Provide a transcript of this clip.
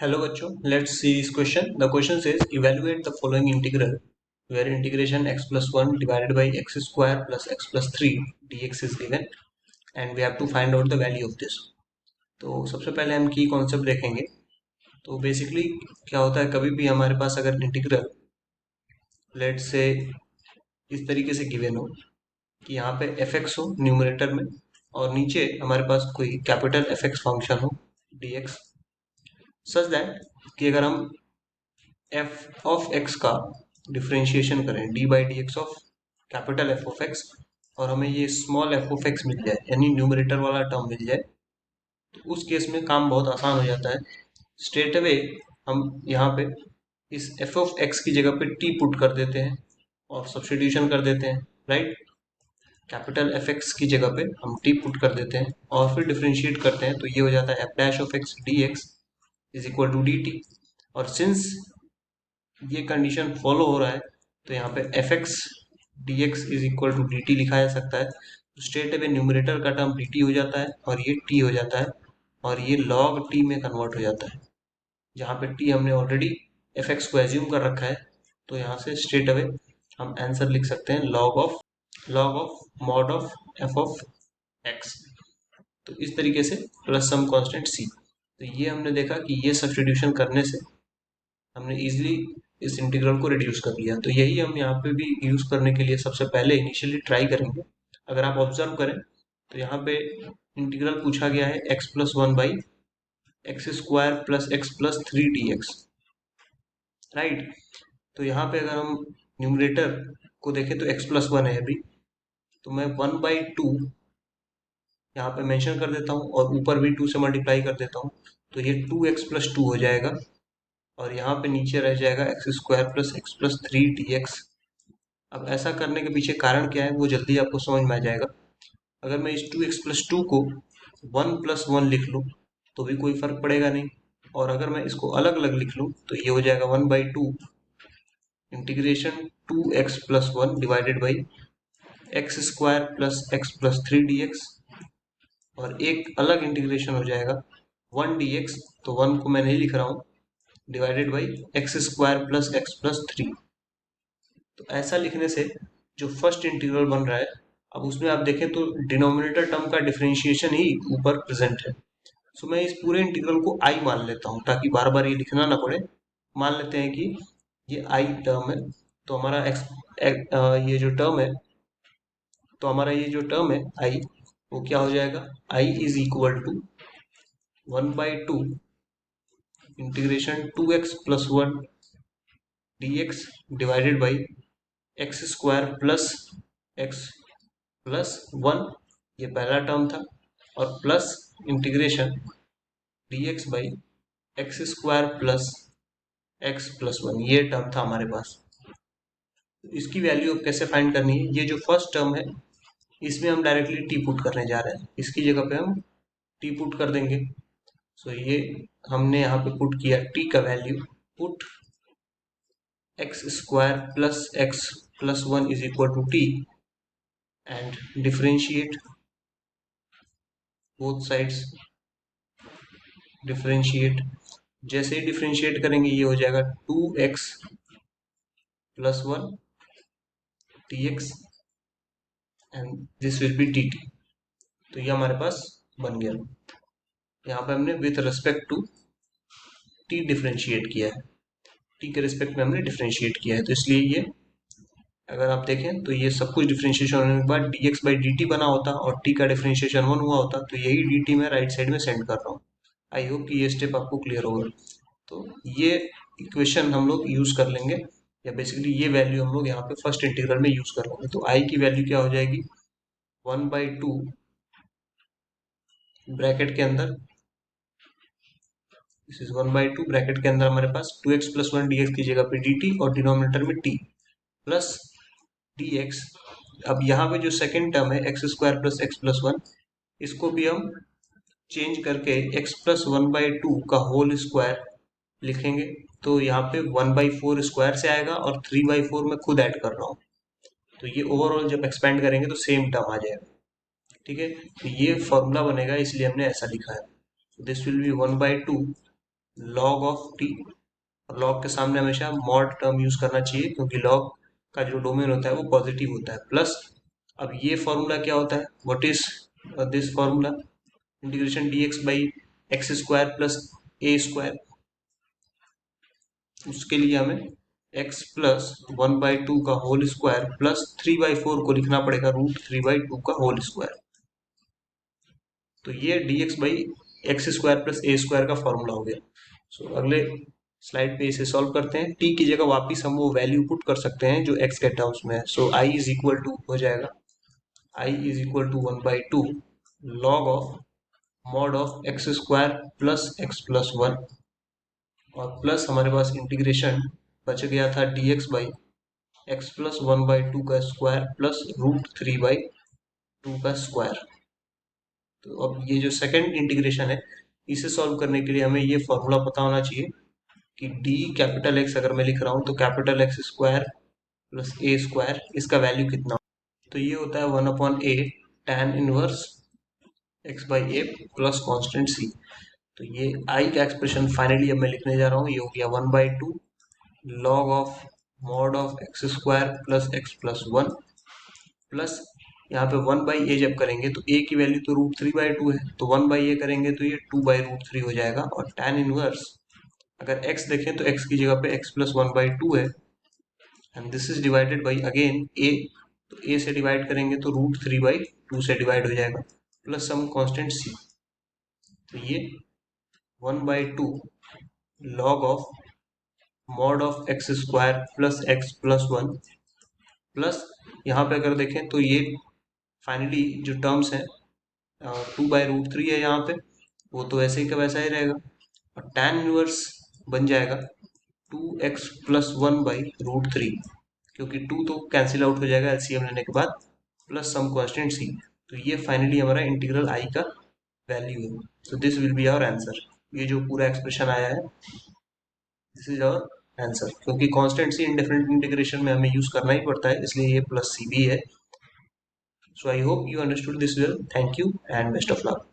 Hello बच्चों, let's see this question. The question says evaluate the following integral where integration x plus 1 divided by x square plus x plus 3 dx is given and we have to find out the value of this. तो सबसे पहले हम की concept देखेंगे. तो basically क्या होता है, कभी भी हमारे पास अगर इंटीग्रल लेट से इस तरीके से गिवन हो कि यहाँ पे fx हो न्यूमरेटर में और नीचे हमारे पास कोई कैपिटल fx फंक्शन हो dx सच दैट कि अगर हम एफ ऑफ एक्स का डिफ्रेंशिएशन करें D by D x of capital F of x और हमें ये स्मॉल एफ ऑफ एक्स मिल जाए यानी न्यूमरेटर वाला टर्म मिल जाए तो उस केस में काम बहुत आसान हो जाता है. स्ट्रेट अवे हम यहाँ पे इस एफ ऑफ एक्स की जगह पे टी पुट कर देते हैं और सब्स्टिट्यूशन कर देते हैं. राइट, कैपिटल एफ एक्स की जगह पे हम टी पुट कर देते हैं और फिर डिफ्रेंशिएट करते हैं तो ये हो जाता है F dash of X D X is equal to D T. और सिंस ये कंडीशन फॉलो हो रहा है तो यहाँ पे F X D X is equal to D T लिखा जा सकता है. तो स्ट्रेट अवे न्यूमरेटर का टर्म डी टी हो जाता है और ये टी हो जाता है और ये लॉग टी में कन्वर्ट हो जाता है जहाँ पे टी हमने ऑलरेडी एफ एक्स को एज्यूम कर रखा है. तो यहाँ से स्ट्रेट अवे हम आंसर लिख सकते हैं log of mod of F of x. तो इस तरीके से प्लस सम कांस्टेंट सी. तो ये हमने देखा कि ये सब्स्टिट्यूशन करने से हमने इजीली इस इंटीग्रल को रिड्यूस कर लिया. तो यही हम यहाँ पे भी यूज करने के लिए सबसे पहले इनिशियली ट्राई करेंगे. अगर आप ऑब्जर्व करें तो यहाँ पे इंटीग्रल पूछा गया है x plus 1 by X square plus X plus 3 D x. Right, तो यहाँ पे अगर हम न्यूमरेटर को देखें तो x प्लस 1 है अभी, तो मैं 1/2 यहाँ पे मेंशन कर देता हूँ और ऊपर भी 2 से मल्टीप्लाई कर देता हूँ तो ये 2x प्लस 2 हो जाएगा और यहाँ पे नीचे रह जाएगा x square plus X plus 3 D x. अब ऐसा करने के पीछे कारण क्या है वो जल्दी आपको समझ में आ जाएगा. अगर मैं इस 2x प्लस 2 को 1 प्लस 1 लिख लूँ तो भी कोई फर्क पड़ेगा नहीं और अगर मैं इसको अलग अलग लिख लूँ तो ये हो जाएगा 1/2 integration 2x plus 1 divided by X square plus X plus 3 D x और एक अलग इंटीग्रेशन हो जाएगा 1 डी एक्स, तो 1 को मैं नहीं लिख रहा हूँ, divided by X square plus X plus 3. तो ऐसा लिखने से जो फर्स्ट इंटीग्रल बन रहा है अब उसमें आप देखें तो डिनोमिनेटर टर्म का डिफरेंशिएशन ही ऊपर प्रेजेंट है. सो मैं इस पूरे इंटीग्रल को आई मान लेता हूँ ताकि बार बार ये लिखना ना पड़े. मान लेते हैं कि ये आई टर्म है तो हमारा ये जो टर्म है तो हमारा ये जो टर्म है आई वो क्या हो जाएगा, I is equal to 1/2 integration 2x plus 1 D X divided by X square plus X plus 1, ये पहला टर्म था, और plus integration D X by X square plus X plus 1, ये टर्म था हमारे पास. तो इसकी वैल्यू अब कैसे फाइंड करनी है, ये जो फर्स्ट टर्म है इसमें हम डायरेक्टली टी पुट करने जा रहे हैं, इसकी जगह पे हम टी पुट कर देंगे. सो ये हमने यहाँ पे पुट किया टी का value, put X square plus X plus 1 is equal to T and differentiate both sides. Differentiate, जैसे ही डिफरेंशिएट करेंगे ये हो जाएगा 2x plus 1 dx and this will be dt. तो ये हमारे पास बन गया. यहाँ पे हमने with respect to t differentiate किया है, t के रिस्पेक्ट में हमने डिफरेंशिएट किया है, तो इसलिए ये अगर आप देखें तो ये सब कुछ डिफरेंशिएशन होने के बाद dx बाई dt बना होता और t का डिफरेंशिएशन 1 हुआ होता, तो यही dt मैं राइट साइड में सेंड कर रहा हूँ. आई होप कि ये स्टेप आपको क्लियर होगा. तो ये इक्वेशन हम लोग यूज कर लेंगे या बेसिकली ये वैल्यू हम लोग यहाँ पे फर्स्ट इंटीग्रल में यूज कर लेंगे. तो आई की वैल्यू क्या हो जाएगी, 1/2 ब्रैकेट के अंदर, दिस इज 1/2 ब्रैकेट के अंदर हमारे पास 2x प्लस 1 dx की जगह पे dt और डिनोमिनेटर में t प्लस dx. अब यहाँ पे जो सेकेंड टर्म है x square plus X plus 1, इसको भी हम चेंज करके x प्लस 1/2 का होल स्क्वायर लिखेंगे. तो यहाँ पे 1/4 स्क्वायर से आएगा और 3/4 मैं खुद ऐड कर रहा हूँ, तो ये ओवरऑल जब एक्सपेंड करेंगे तो सेम टर्म आ जाएगा. ठीक है, तो ये फॉर्मूला बनेगा इसलिए हमने ऐसा लिखा है. This will B 1/2 log of T. Log के सामने हमेशा मॉड टर्म यूज करना चाहिए क्योंकि लॉग का जो डोमेन होता है वो पॉजिटिव होता है। प्लस अब ये फॉर्मूला क्या होता है, what is this formula, integration dx by X square plus A square. उसके लिए हमें x प्लस 1/2 का होल स्क्वायर प्लस 3/4 को लिखना पड़ेगा √3/2 का होल स्क्वायर। तो ये dx by X square plus A square का फॉर्मूला हो गया। सो अगले स्लाइड पे इसे सॉल्व करते हैं। t की जगह वापिस हम वो वैल्यू पुट कर सकते हैं जो x के टर्म्स में है। So i is equal to हो जाएगा i is equal to 1/2 log of mod of X square plus X plus 1 और प्लस हमारे पास इंटीग्रेशन बच गया था dx बाई एक्स प्लस 1/2 का स्क्वायर प्लस √3/2 का स्क्वायर। तो अब ये जो सेकंड इंटीग्रेशन है इसे सॉल्व करने के लिए हमें ये फॉर्मूला पता होना चाहिए कि d कैपिटल X अगर मैं लिख रहा हूँ तो कैपिटल X स्क्वायर प्लस ए स्क्वायर इसका वैल्यू कितना, तो ये होता है 1/a tan inverse x by A plus constant c। तो ये i का एक्सप्रेशन फाइनली अब मैं लिखने जा रहा हूँ, ये हो गया 1/2 log of mod of X square plus X plus 1 plus यहाँ पे 1/a जब करेंगे तो a की वैल्यू तो √3/2 है, तो 1/a करेंगे तो ये 2/√3 हो जाएगा। और tan इनवर्स अगर x देखें तो x की जगह पे x प्लस 1/2 है and this is divided by again a, तो a से डिवाइड करेंगे तो √3/2 से डिवाइड हो जाएगा प्लस सम कांस्टेंट c। तो ये 1/2 log of mod of X square plus X plus 1 plus यहाँ पे अगर देखें तो ये फाइनली जो टर्म्स हैं 2/√3 है यहाँ पे, वो तो वैसे ही का वैसा ही रहेगा और tan इनवर्स बन जाएगा 2x प्लस 1/√3 क्योंकि 2 तो कैंसिल आउट हो जाएगा एलसीएम लेने के बाद प्लस सम कांस्टेंट c। तो ये फाइनली हमारा इंटीग्रल i का वैल्यू है। So this will be our answer. ये जो पूरा एक्सप्रेशन आया है दिस इज आवर आंसर, क्योंकि कांस्टेंट सी इंडेफिनिट इंटीग्रेशन में हमें यूज करना ही पड़ता है इसलिए ये प्लस सी भी है। So I hope you understood this well. Thank you and best of luck.